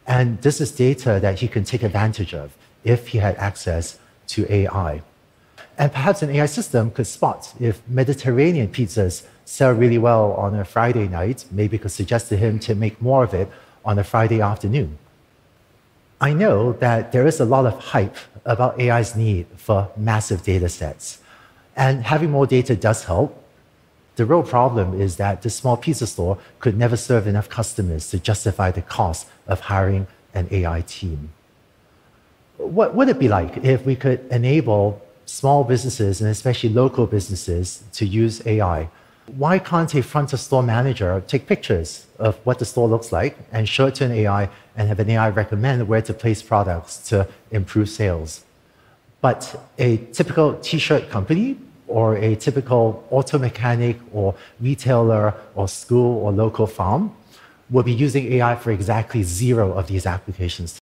And this is data that he can take advantage of if he had access to AI. And perhaps an AI system could spot if Mediterranean pizzas sell really well on a Friday night, maybe could suggest to him to make more of it on a Friday afternoon. I know that there is a lot of hype about AI's need for massive data sets. And having more data does help. The real problem is that the small pizza store could never serve enough customers to justify the cost of hiring an AI team. What would it be like if we could enable small businesses, and especially local businesses, to use AI? Why can't a front of store manager take pictures of what the store looks like and show it to an AI and have an AI recommend where to place products to improve sales? But a typical t-shirt company or a typical auto mechanic or retailer or school or local farm will be using AI for exactly 0 of these applications.